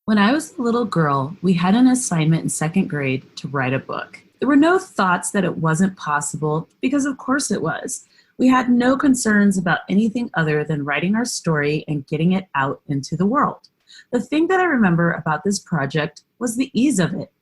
When I was a little girl, we had an assignment in second grade to write a book. There were no thoughts that it wasn't possible, because of course it was. We had no concerns about anything other than writing our story and getting it out into the world. The thing that I remember about this project was the ease of it.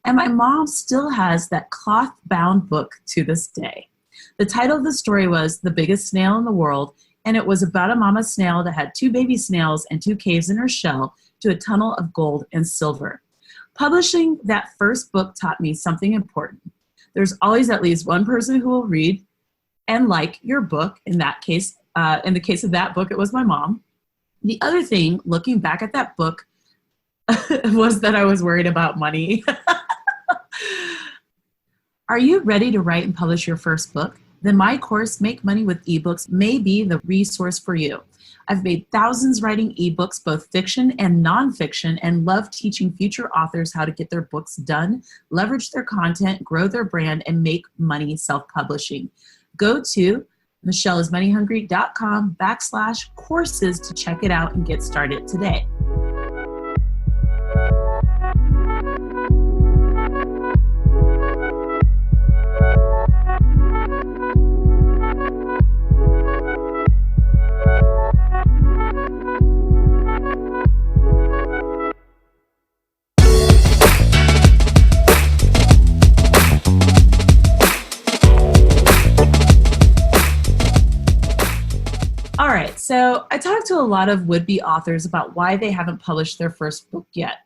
And my mom still has that cloth-bound book to this day. The title of the story was The Biggest Snail in the World, and it was about a mama snail that had two baby snails and two caves in her shell to a tunnel of gold and silver. Publishing that first book taught me something important. There's always at least one person who will read and like your book. In that case, in the case of that book, it was my mom. The other thing, looking back at that book, was that I was worried about money. Are you ready to write and publish your first book? Then my course, Make Money with eBooks, may be the resource for you. I've made thousands writing ebooks, both fiction and nonfiction, and love teaching future authors how to get their books done, leverage their content, grow their brand, and make money self-publishing. Go to michelleismoneyhungry.com/courses to check it out and get started today. All right, so I talked to a lot of would-be authors about why they haven't published their first book yet.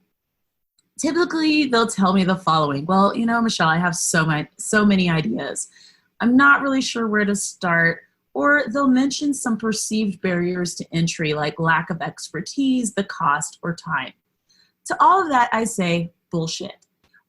Typically, they'll tell me the following: well, Michelle, I have so many ideas. I'm not really sure where to start. Or they'll mention some perceived barriers to entry, like lack of expertise, the cost, or time. To all of that, I say bullshit.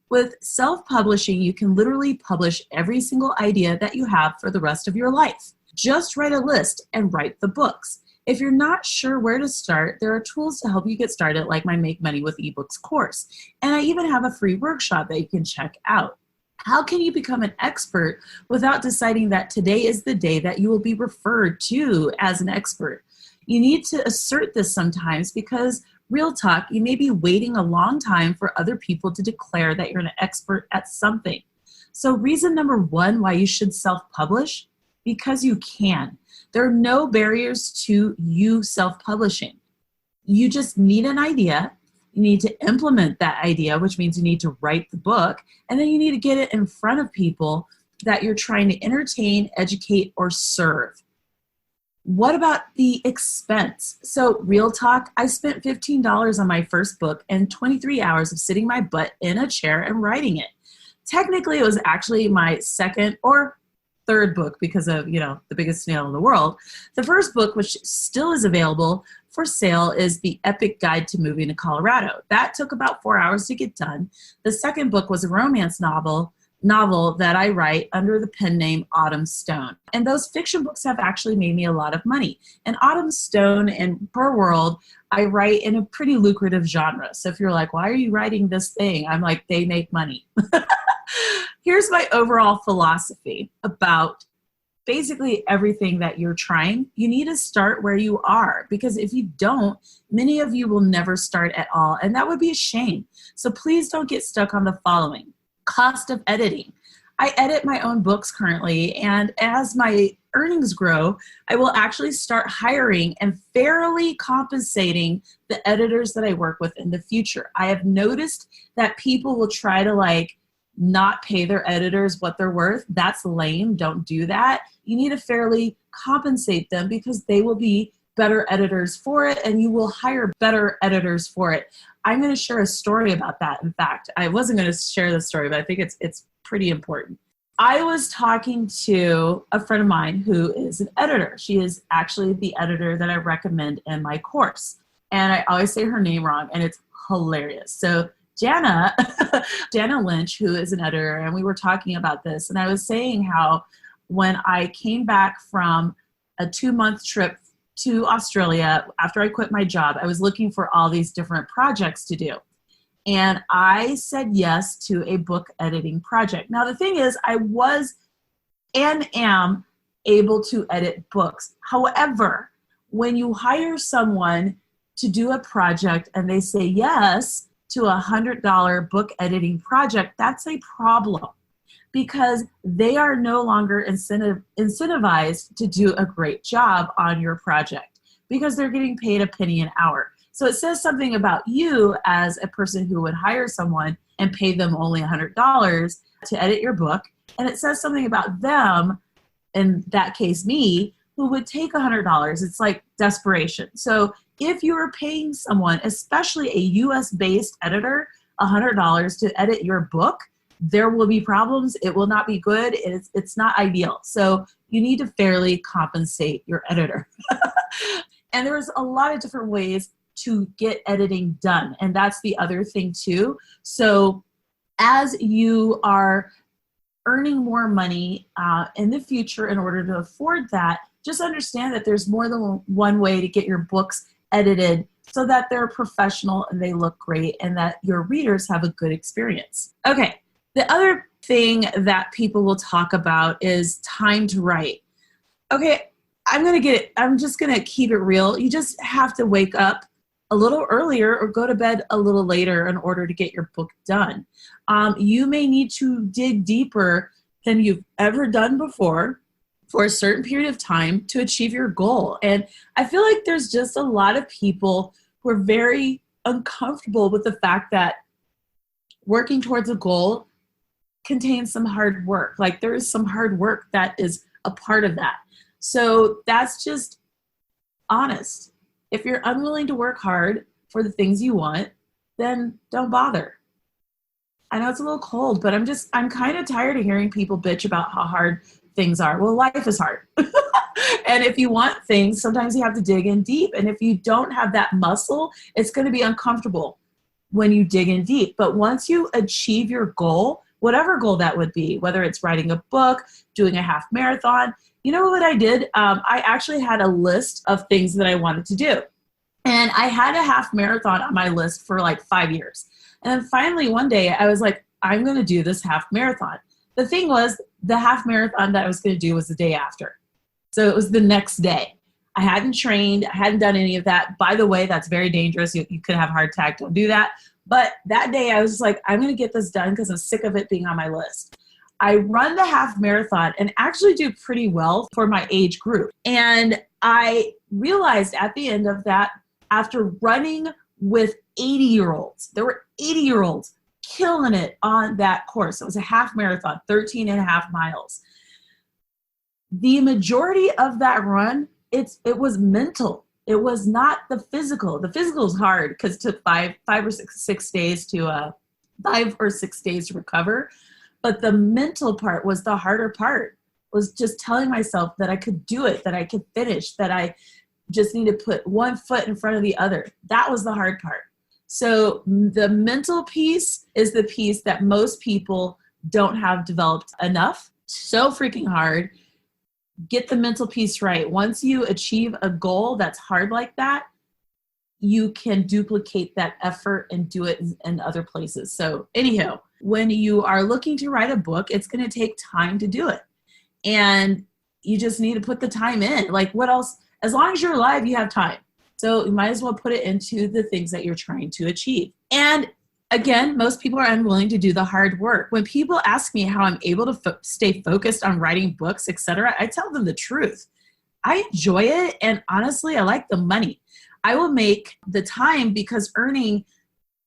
With self-publishing, you can literally publish every single idea that you have for the rest of your life. Just write a list and write the books. If you're not sure where to start, there are tools to help you get started, like my Make Money with eBooks course. And I even have a free workshop that you can check out. How can you become an expert without deciding that today is the day that you will be referred to as an expert? You need to assert this sometimes, because real talk, you may be waiting a long time for other people to declare that you're an expert at something. So reason number one why you should self-publish: because you can. There are no barriers to you self-publishing. You just need an idea. You need to implement that idea, which means you need to write the book, and then you need to get it in front of people that you're trying to entertain, educate, or serve. What about the expense? So real talk, I spent $15 on my first book and 23 hours of sitting my butt in a chair and writing it. Technically, it was actually my second or third book because of, The Biggest Snail in the World. The first book, which still is available for sale, is The Epic Guide to Moving to Colorado. That took about 4 hours to get done. The second book was a romance novel that I write under the pen name Autumn Stone. And those fiction books have actually made me a lot of money. And Autumn Stone and Her World, I write in a pretty lucrative genre. So if you're like, why are you writing this thing? I'm like, they make money. Here's my overall philosophy about basically everything that you're trying. You need to start where you are, because if you don't, many of you will never start at all, and that would be a shame. So please don't get stuck on the following. Cost of editing. I edit my own books currently, and as my earnings grow, I will actually start hiring and fairly compensating the editors that I work with in the future. I have noticed that people will try to not pay their editors what they're worth. That's lame. Don't do that. You need to fairly compensate them, because they will be better editors for it, and you will hire better editors for it. I'm going to share a story about that. In fact, I wasn't going to share the story, but I think it's pretty important. I was talking to a friend of mine who is an editor. She is actually the editor that I recommend in my course. And I always say her name wrong, and it's hilarious. So Jana Lynch, who is an editor, and we were talking about this, and I was saying how when I came back from a 2-month trip to Australia after I quit my job, I was looking for all these different projects to do. And I said yes to a book editing project. Now, the thing is, I was and am able to edit books. However, when you hire someone to do a project and they say yes to $100 book editing project, that's a problem because they are no longer incentivized to do a great job on your project because they're getting paid a penny an hour. So it says something about you as a person who would hire someone and pay them only $100 to edit your book. And it says something about them, in that case me, who would take $100. It's like desperation. So if you are paying someone, especially a US-based editor, $100 to edit your book, there will be problems. It will not be good. It's not ideal. So you need to fairly compensate your editor. And there's a lot of different ways to get editing done. And that's the other thing too. So as you are earning more money in the future in order to afford that, just understand that there's more than one way to get your books edited so that they're professional and they look great and that your readers have a good experience. Okay, the other thing that people will talk about is time to write. Okay, I'm just gonna keep it real. You just have to wake up a little earlier or go to bed a little later in order to get your book done. You may need to dig deeper than you've ever done before for a certain period of time to achieve your goal. And I feel like there's just a lot of people who are very uncomfortable with the fact that working towards a goal contains some hard work. Like there is some hard work that is a part of that. So that's just honest. If you're unwilling to work hard for the things you want, then don't bother. I know it's a little cold, but I'm kind of tired of hearing people bitch about how hard things are. Well, life is hard. And if you want things, sometimes you have to dig in deep. And if you don't have that muscle, it's going to be uncomfortable when you dig in deep. But once you achieve your goal, whatever goal that would be, whether it's writing a book, doing a half marathon, you know what I did? I actually had a list of things that I wanted to do. And I had a half marathon on my list for like 5 years. And then finally one day I was like, I'm going to do this half marathon. The thing was, the half marathon that I was going to do was the day after. So it was the next day. I hadn't trained. I hadn't done any of that. By the way, that's very dangerous. You could have a heart attack. Don't do that. But that day I was just like, I'm going to get this done because I'm sick of it being on my list. I run the half marathon and actually do pretty well for my age group. And I realized at the end of that, after running with 80-year-olds, there were 80-year-olds killing it on that course. It was a half marathon, 13 and a half miles. The majority of that run, it was mental. It was not the physical. The physical is hard because it took five or six days to 5 or 6 days to recover. But the mental part was the harder part, was just telling myself that I could do it, that I could finish, that I just need to put one foot in front of the other. That was the hard part. So the mental piece is the piece that most people don't have developed enough. So freaking hard. Get the mental piece right. Once you achieve a goal that's hard like that, you can duplicate that effort and do it in other places. So anyhow, when you are looking to write a book, it's going to take time to do it. And you just need to put the time in. Like what else? As long as you're alive, you have time. So you might as well put it into the things that you're trying to achieve. And again, most people are unwilling to do the hard work. When people ask me how I'm able to stay focused on writing books, etc., I tell them the truth. I enjoy it, and honestly, I like the money. I will make the time because earning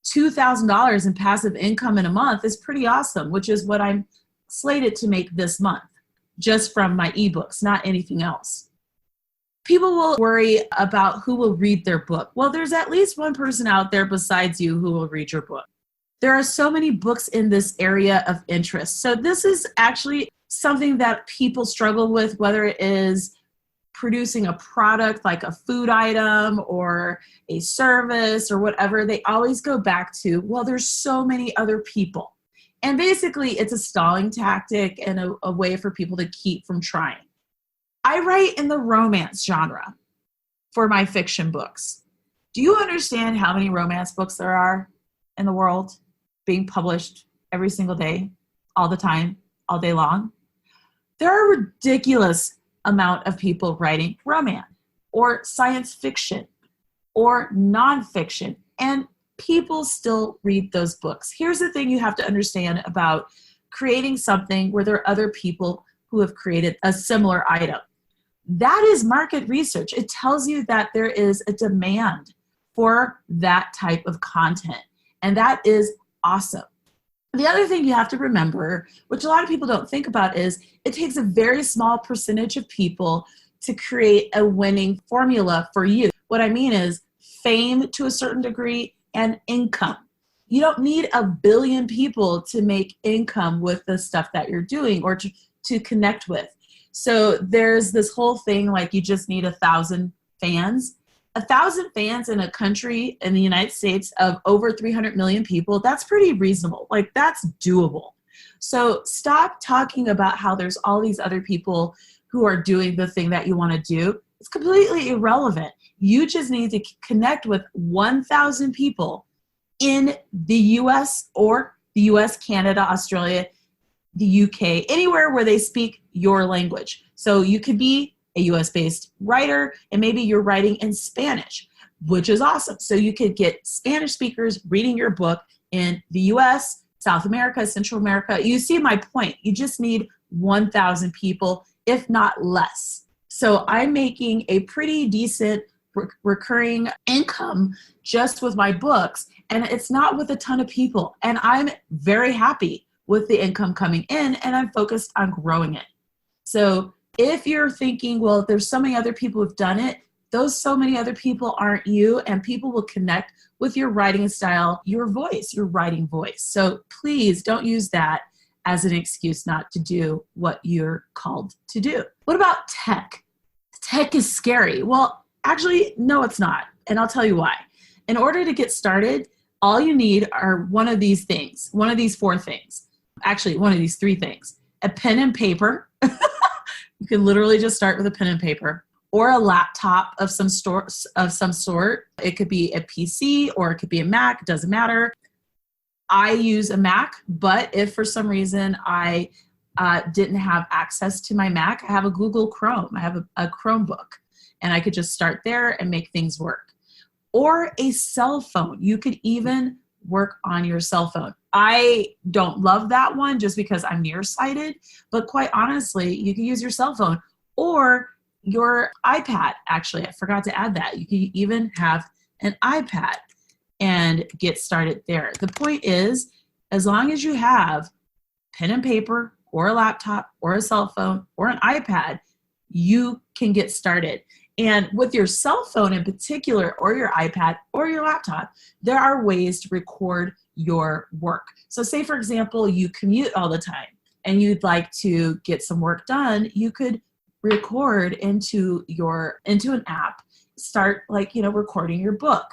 $2,000 in passive income in a month is pretty awesome, which is what I'm slated to make this month, just from my ebooks, not anything else. People will worry about who will read their book. Well, there's at least one person out there besides you who will read your book. There are so many books in this area of interest. So this is actually something that people struggle with, whether it is producing a product like a food item or a service or whatever. They always go back to, well, there's so many other people. And basically, it's a stalling tactic and a way for people to keep from trying. I write in the romance genre for my fiction books. Do you understand how many romance books there are in the world being published every single day, all the time, all day long? There are a ridiculous amount of people writing romance or science fiction or nonfiction, and people still read those books. Here's the thing you have to understand about creating something where there are other people who have created a similar item. That is market research. It tells you that there is a demand for that type of content, and that is awesome. The other thing you have to remember, which a lot of people don't think about, is it takes a very small percentage of people to create a winning formula for you. What I mean is fame to a certain degree and income. You don't need a billion people to make income with the stuff that you're doing or to connect with. So there's this whole thing like you just need 1,000 fans. 1,000 fans in a country in the United States of over 300 million people, that's pretty reasonable. Like, that's doable. So stop talking about how there's all these other people who are doing the thing that you want to do. It's completely irrelevant. You just need to connect with 1,000 people in the US or the US, Canada, Australia, the UK, anywhere where they speak your language. So you could be a US-based writer, and maybe you're writing in Spanish, which is awesome. So you could get Spanish speakers reading your book in the US, South America, Central America. You see my point. You just need 1,000 people, if not less. So I'm making a pretty decent recurring income just with my books, and it's not with a ton of people. And I'm very happy with the income coming in, and I'm focused on growing it. So if you're thinking, well, there's so many other people who've done it, those so many other people aren't you, and people will connect with your writing style, your voice, your writing voice. So please don't use that as an excuse not to do what you're called to do. What about tech? Tech is scary. Well, actually, no, it's not. And I'll tell you why. In order to get started, all you need are one of these things, one of these four things. Actually, one of these three things. A pen and paper. You can literally just start with a pen and paper, or a laptop of some sort. It could be a PC or it could be a Mac. It doesn't matter. I use a Mac, but if for some reason I didn't have access to my Mac, I have a Google Chrome. I have a Chromebook, and I could just start there and make things work. Or a cell phone. You could even work on your cell phone. I don't love that one just because I'm nearsighted, but quite honestly, you can use your cell phone or your iPad. Actually, I forgot to add that. You can even have an iPad and get started there. The point is, as long as you have pen and paper or a laptop or a cell phone or an iPad, you can get started. And with your cell phone in particular, or your iPad or your laptop, there are ways to record your work. So say, for example, you commute all the time and you'd like to get some work done, you could record into an app, start recording your book.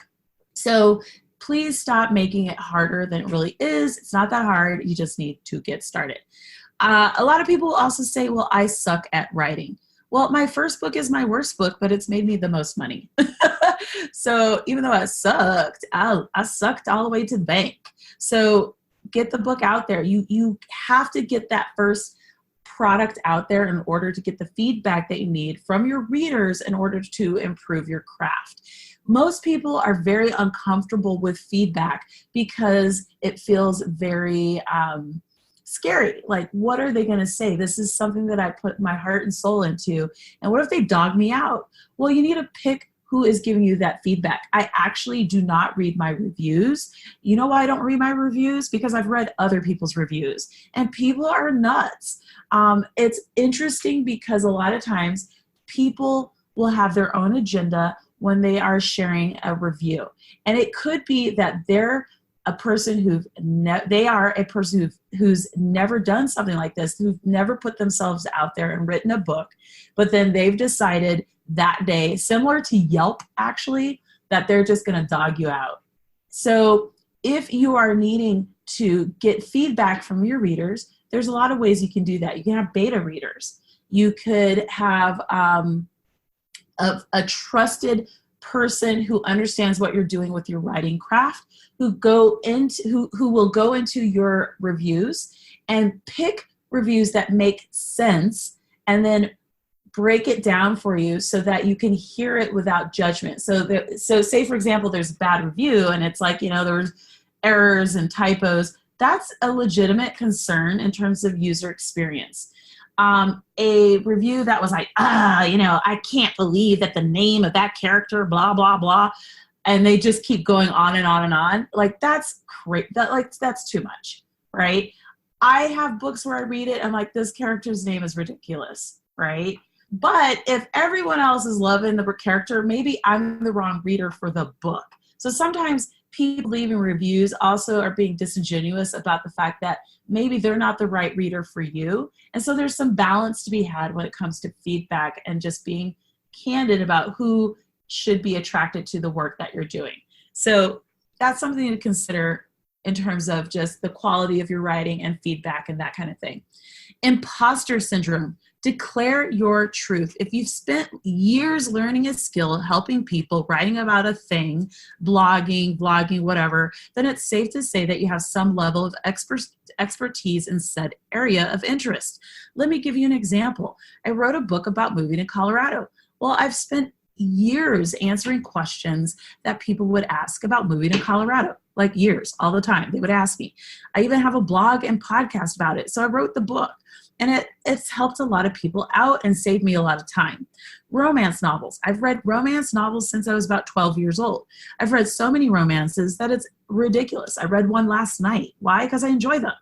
So please stop making it harder than it really is. It's not that hard. You just need to get started. A lot of people also say, well, I suck at writing. Well, my first book is my worst book, but it's made me the most money. So even though I sucked all the way to the bank. So get the book out there. You have to get that first product out there in order to get the feedback that you need from your readers in order to improve your craft. Most people are very uncomfortable with feedback because it feels very scary. Like, what are they going to say? This is something that I put my heart and soul into. And what if they dog me out? Well, you need to pick who is giving you that feedback. I actually do not read my reviews. You know why I don't read my reviews? Because I've read other people's reviews, and people are nuts. It's interesting because a lot of times people will have their own agenda when they are sharing a review. And it could be that they're a person who's never done something like this, who've never put themselves out there and written a book, but then they've decided that day, similar to Yelp actually, that they're just going to dog you out. So if you are needing to get feedback from your readers, there's a lot of ways you can do that. You can have beta readers. You could have a trusted person who understands what you're doing with your writing craft, who will go into your reviews and pick reviews that make sense, and then break it down for you so that you can hear it without judgment. So say, for example, there's a bad review and it's like, there's errors and typos. That's a legitimate concern in terms of user experience. A review that was like, I can't believe that the name of that character, blah, blah, blah. And they just keep going on and on and on. Like, that's great. That's too much, right? I have books where I read it, I'm like, this character's name is ridiculous, right? But if everyone else is loving the character, maybe I'm the wrong reader for the book. So sometimes people leaving reviews also are being disingenuous about the fact that maybe they're not the right reader for you. And so there's some balance to be had when it comes to feedback and just being candid about who should be attracted to the work that you're doing. So that's something to consider in terms of just the quality of your writing and feedback and that kind of thing. Imposter syndrome. Declare your truth. If you've spent years learning a skill, helping people, writing about a thing, blogging, vlogging, whatever, then it's safe to say that you have some level of expertise in said area of interest. Let me give you an example. I wrote a book about moving to Colorado. Well, I've spent years answering questions that people would ask about moving to Colorado, like years, all the time. They would ask me. I even have a blog and podcast about it. So I wrote the book. And it's helped a lot of people out and saved me a lot of time. Romance novels. I've read romance novels since I was about 12 years old. I've read so many romances that it's ridiculous. I read one last night. Why? Because I enjoy them.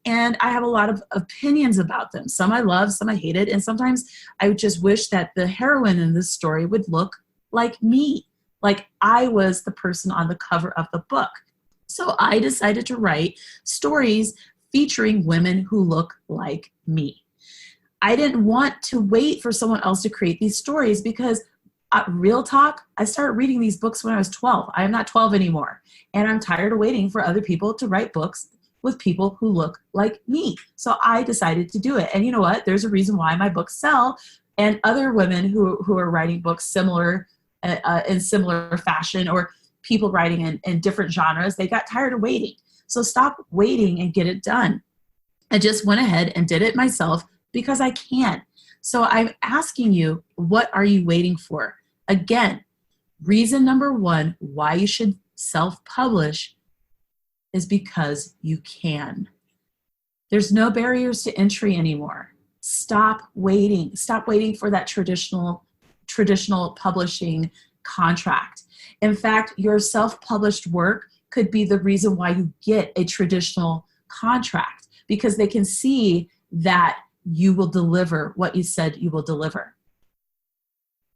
And I have a lot of opinions about them. Some I love, some I hated. And sometimes I just wish that the heroine in this story would look like me, like I was the person on the cover of the book. So I decided to write stories featuring women who look like me. I didn't want to wait for someone else to create these stories because real talk, I started reading these books when I was 12. I am not 12 anymore. And I'm tired of waiting for other people to write books with people who look like me. So I decided to do it. And you know what? There's a reason why my books sell, and other women who are writing books similar in similar fashion, or people writing in different genres, they got tired of waiting. So stop waiting and get it done. I just went ahead and did it myself because I can. So I'm asking you, what are you waiting for? Again, reason number one why you should self-publish is because you can. There's no barriers to entry anymore. Stop waiting. Stop waiting for that traditional publishing contract. In fact, your self-published work could be the reason why you get a traditional contract, because they can see that you will deliver what you said you will deliver.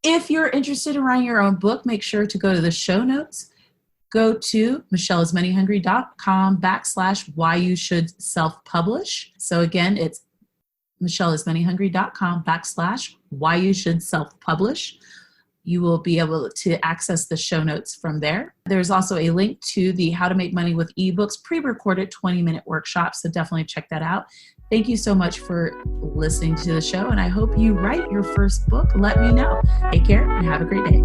If you're interested in writing your own book, make sure to go to the show notes. Go to michelleismoneyhungry.com/why you should self-publish. So again, it's michelleismoneyhungry.com/why you should self-publish. You will be able to access the show notes from there. There's also a link to the How to Make Money with eBooks pre-recorded 20-minute workshop, so definitely check that out. Thank you so much for listening to the show, and I hope you write your first book. Let me know. Take care and have a great day.